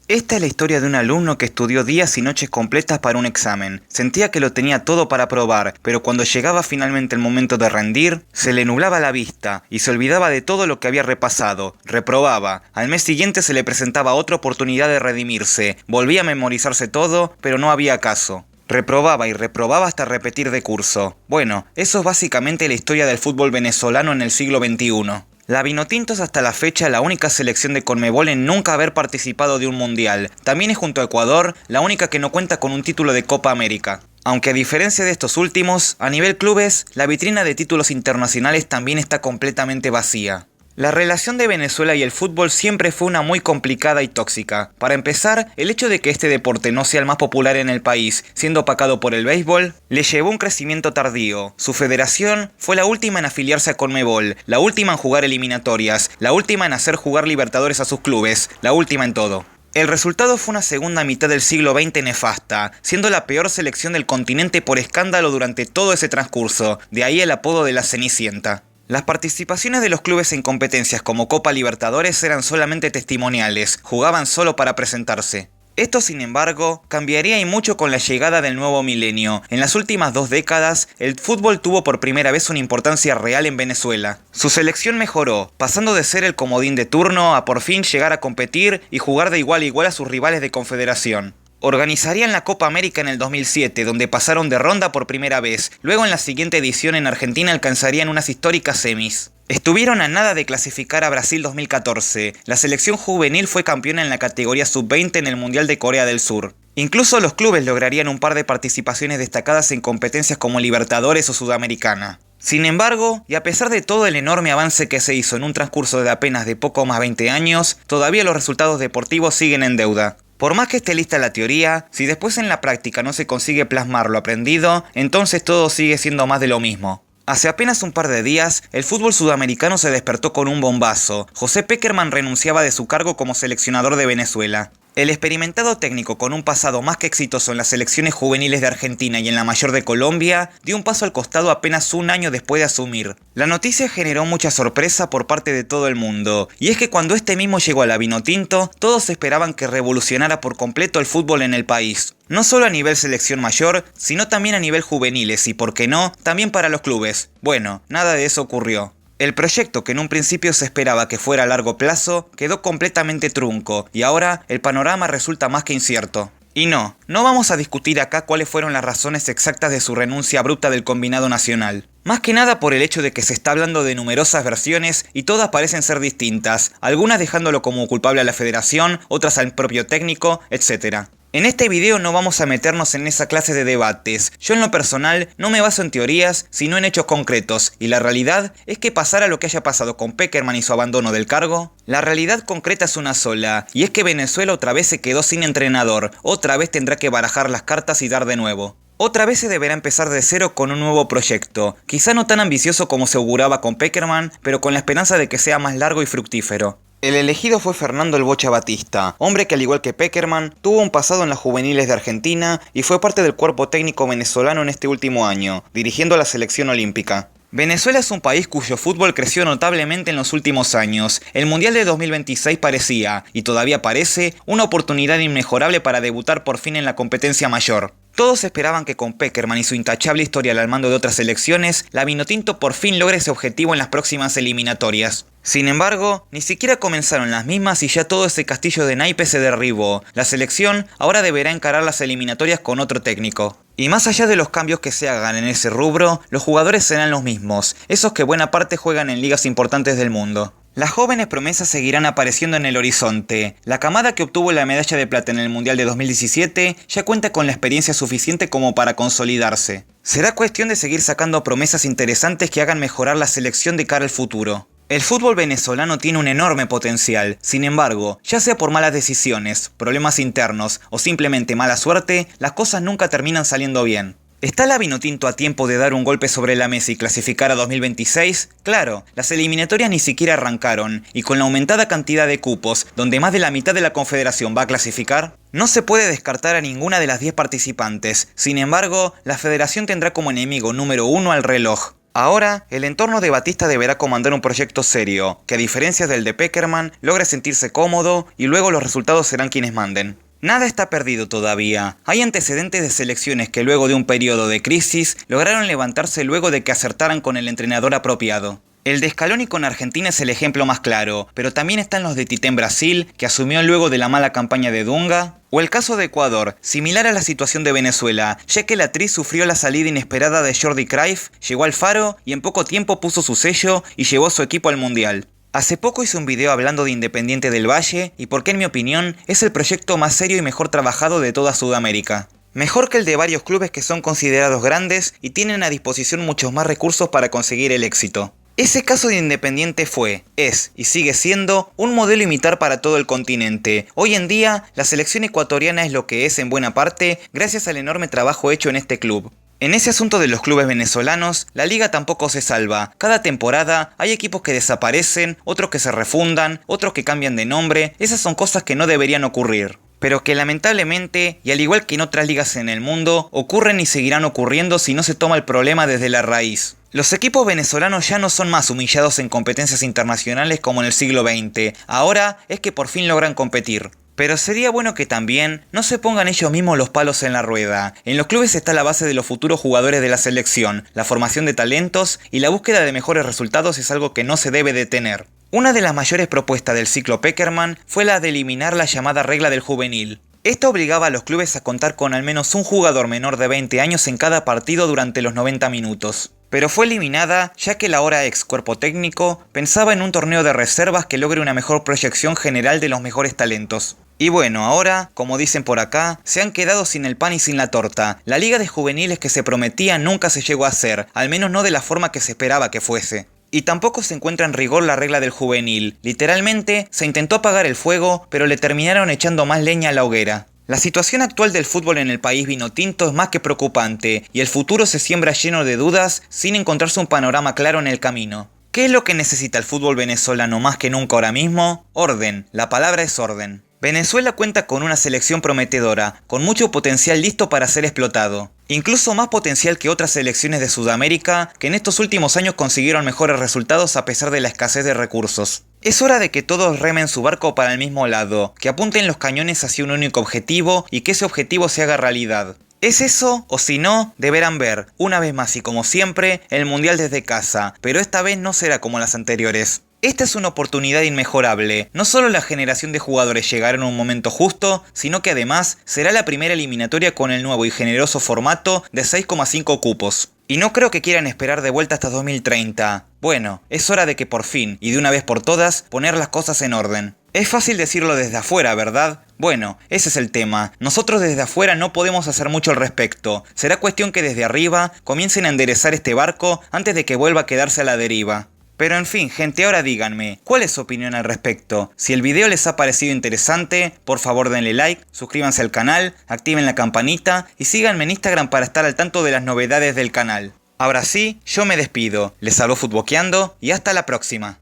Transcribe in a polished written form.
Esta es la historia de un alumno que estudió días y noches completas para un examen. Sentía que lo tenía todo para aprobar, pero cuando llegaba finalmente el momento de rendir, se le nublaba la vista y se olvidaba de todo lo que había repasado. Reprobaba. Al mes siguiente se le presentaba otra oportunidad de redimirse. Volvía a memorizarse todo, pero no había caso. Reprobaba y reprobaba hasta repetir de curso. Bueno, eso es básicamente la historia del fútbol venezolano en el siglo XXI. La Vinotinto es hasta la fecha la única selección de Conmebol en nunca haber participado de un mundial. También es junto a Ecuador la única que no cuenta con un título de Copa América. Aunque a diferencia de estos últimos, a nivel clubes, la vitrina de títulos internacionales también está completamente vacía. La relación de Venezuela y el fútbol siempre fue una muy complicada y tóxica. Para empezar, el hecho de que este deporte no sea el más popular en el país, siendo opacado por el béisbol, le llevó un crecimiento tardío. Su federación fue la última en afiliarse a Conmebol, la última en jugar eliminatorias, la última en hacer jugar Libertadores a sus clubes, la última en todo. El resultado fue una segunda mitad del siglo XX nefasta, siendo la peor selección del continente por escándalo durante todo ese transcurso, de ahí el apodo de la Cenicienta. Las participaciones de los clubes en competencias como Copa Libertadores eran solamente testimoniales, jugaban solo para presentarse. Esto, sin embargo, cambiaría y mucho con la llegada del nuevo milenio. En las últimas 2 décadas, el fútbol tuvo por primera vez una importancia real en Venezuela. Su selección mejoró, pasando de ser el comodín de turno a por fin llegar a competir y jugar de igual a igual a sus rivales de confederación. Organizarían la Copa América en el 2007, donde pasaron de ronda por primera vez. Luego en la siguiente edición en Argentina alcanzarían unas históricas semis. Estuvieron a nada de clasificar a Brasil 2014. La selección juvenil fue campeona en la categoría sub-20 en el Mundial de Corea del Sur. Incluso los clubes lograrían un par de participaciones destacadas en competencias como Libertadores o Sudamericana. Sin embargo, y a pesar de todo el enorme avance que se hizo en un transcurso de apenas de poco más 20 años, todavía los resultados deportivos siguen en deuda. Por más que esté lista la teoría, si después en la práctica no se consigue plasmar lo aprendido, entonces todo sigue siendo más de lo mismo. Hace apenas un par de días, el fútbol sudamericano se despertó con un bombazo. José Pekerman renunciaba de su cargo como seleccionador de Venezuela. El experimentado técnico con un pasado más que exitoso en las selecciones juveniles de Argentina y en la mayor de Colombia, dio un paso al costado apenas un año después de asumir. La noticia generó mucha sorpresa por parte de todo el mundo, y es que cuando este mismo llegó a la Vinotinto, todos esperaban que revolucionara por completo el fútbol en el país. No solo a nivel selección mayor, sino también a nivel juveniles y, por qué no, también para los clubes. Bueno, nada de eso ocurrió. El proyecto, que en un principio se esperaba que fuera a largo plazo, quedó completamente trunco y ahora el panorama resulta más que incierto. Y no vamos a discutir acá cuáles fueron las razones exactas de su renuncia abrupta del combinado nacional. Más que nada por el hecho de que se está hablando de numerosas versiones y todas parecen ser distintas, algunas dejándolo como culpable a la federación, otras al propio técnico, etc. En este video no vamos a meternos en esa clase de debates. Yo en lo personal no me baso en teorías, sino en hechos concretos, y la realidad es que pasara lo que haya pasado con Pekerman y su abandono del cargo, la realidad concreta es una sola, y es que Venezuela otra vez se quedó sin entrenador, otra vez tendrá que barajar las cartas y dar de nuevo. Otra vez se deberá empezar de cero con un nuevo proyecto, quizá no tan ambicioso como se auguraba con Pekerman, pero con la esperanza de que sea más largo y fructífero. El elegido fue Fernando El Bocha Batista, hombre que al igual que Pekerman, tuvo un pasado en las juveniles de Argentina y fue parte del cuerpo técnico venezolano en este último año, dirigiendo a la selección olímpica. Venezuela es un país cuyo fútbol creció notablemente en los últimos años. El Mundial de 2026 parecía, y todavía parece, una oportunidad inmejorable para debutar por fin en la competencia mayor. Todos esperaban que con Pekerman y su intachable historial al mando de otras selecciones, la Vinotinto por fin logre ese objetivo en las próximas eliminatorias. Sin embargo, ni siquiera comenzaron las mismas y ya todo ese castillo de naipes se derribó. La selección ahora deberá encarar las eliminatorias con otro técnico. Y más allá de los cambios que se hagan en ese rubro, los jugadores serán los mismos, esos que buena parte juegan en ligas importantes del mundo. Las jóvenes promesas seguirán apareciendo en el horizonte. La camada que obtuvo la medalla de plata en el Mundial de 2017 ya cuenta con la experiencia suficiente como para consolidarse. Será cuestión de seguir sacando promesas interesantes que hagan mejorar la selección de cara al futuro. El fútbol venezolano tiene un enorme potencial, sin embargo, ya sea por malas decisiones, problemas internos o simplemente mala suerte, las cosas nunca terminan saliendo bien. ¿Está la Vinotinto a tiempo de dar un golpe sobre la mesa y clasificar a 2026? Claro, las eliminatorias ni siquiera arrancaron, y con la aumentada cantidad de cupos, donde más de la mitad de la confederación va a clasificar, no se puede descartar a ninguna de las 10 participantes. Sin embargo, la federación tendrá como enemigo número 1 al reloj. Ahora, el entorno de Batista deberá comandar un proyecto serio, que a diferencia del de Pekerman, logre sentirse cómodo y luego los resultados serán quienes manden. Nada está perdido todavía. Hay antecedentes de selecciones que luego de un periodo de crisis lograron levantarse luego de que acertaran con el entrenador apropiado. El de Scaloni con Argentina es el ejemplo más claro, pero también están los de Tite en Brasil, que asumió luego de la mala campaña de Dunga, o el caso de Ecuador, similar a la situación de Venezuela, ya que la Tri sufrió la salida inesperada de Jordi Cruyff, llegó al Faro y en poco tiempo puso su sello y llevó a su equipo al Mundial. Hace poco hice un video hablando de Independiente del Valle y porque en mi opinión es el proyecto más serio y mejor trabajado de toda Sudamérica. Mejor que el de varios clubes que son considerados grandes y tienen a disposición muchos más recursos para conseguir el éxito. Ese caso de Independiente fue, es y sigue siendo un modelo a imitar para todo el continente. Hoy en día, la selección ecuatoriana es lo que es en buena parte gracias al enorme trabajo hecho en este club. En ese asunto de los clubes venezolanos, la liga tampoco se salva. Cada temporada hay equipos que desaparecen, otros que se refundan, otros que cambian de nombre. Esas son cosas que no deberían ocurrir, pero que lamentablemente, y al igual que en otras ligas en el mundo, ocurren y seguirán ocurriendo si no se toma el problema desde la raíz. Los equipos venezolanos ya no son más humillados en competencias internacionales como en el siglo XX, ahora es que por fin logran competir. Pero sería bueno que también no se pongan ellos mismos los palos en la rueda. En los clubes está la base de los futuros jugadores de la selección, la formación de talentos y la búsqueda de mejores resultados es algo que no se debe detener. Una de las mayores propuestas del ciclo Pekerman fue la de eliminar la llamada regla del juvenil. Esta obligaba a los clubes a contar con al menos un jugador menor de 20 años en cada partido durante los 90 minutos. Pero fue eliminada ya que el ahora ex cuerpo técnico pensaba en un torneo de reservas que logre una mejor proyección general de los mejores talentos. Y bueno, ahora, como dicen por acá, se han quedado sin el pan y sin la torta. La liga de juveniles que se prometía nunca se llegó a hacer, al menos no de la forma que se esperaba que fuese. Y tampoco se encuentra en rigor la regla del juvenil. Literalmente, se intentó apagar el fuego, pero le terminaron echando más leña a la hoguera. La situación actual del fútbol en el país vinotinto es más que preocupante, y el futuro se siembra lleno de dudas sin encontrarse un panorama claro en el camino. ¿Qué es lo que necesita el fútbol venezolano más que nunca ahora mismo? Orden, la palabra es orden. Venezuela cuenta con una selección prometedora, con mucho potencial listo para ser explotado. Incluso más potencial que otras selecciones de Sudamérica que en estos últimos años consiguieron mejores resultados a pesar de la escasez de recursos. Es hora de que todos remen su barco para el mismo lado, que apunten los cañones hacia un único objetivo y que ese objetivo se haga realidad. ¿Es eso? O si no, deberán ver, una vez más y como siempre, el Mundial desde casa, pero esta vez no será como las anteriores. Esta es una oportunidad inmejorable. No solo la generación de jugadores llegará en un momento justo, sino que además será la primera eliminatoria con el nuevo y generoso formato de 6,5 cupos. Y no creo que quieran esperar de vuelta hasta 2030. Bueno, es hora de que por fin, y de una vez por todas, poner las cosas en orden. Es fácil decirlo desde afuera, ¿verdad? Bueno, ese es el tema. Nosotros desde afuera no podemos hacer mucho al respecto. Será cuestión que desde arriba comiencen a enderezar este barco antes de que vuelva a quedarse a la deriva. Pero en fin, gente, ahora díganme, ¿cuál es su opinión al respecto? Si el video les ha parecido interesante, por favor denle like, suscríbanse al canal, activen la campanita y síganme en Instagram para estar al tanto de las novedades del canal. Ahora sí, yo me despido, les habló Futboqueando y hasta la próxima.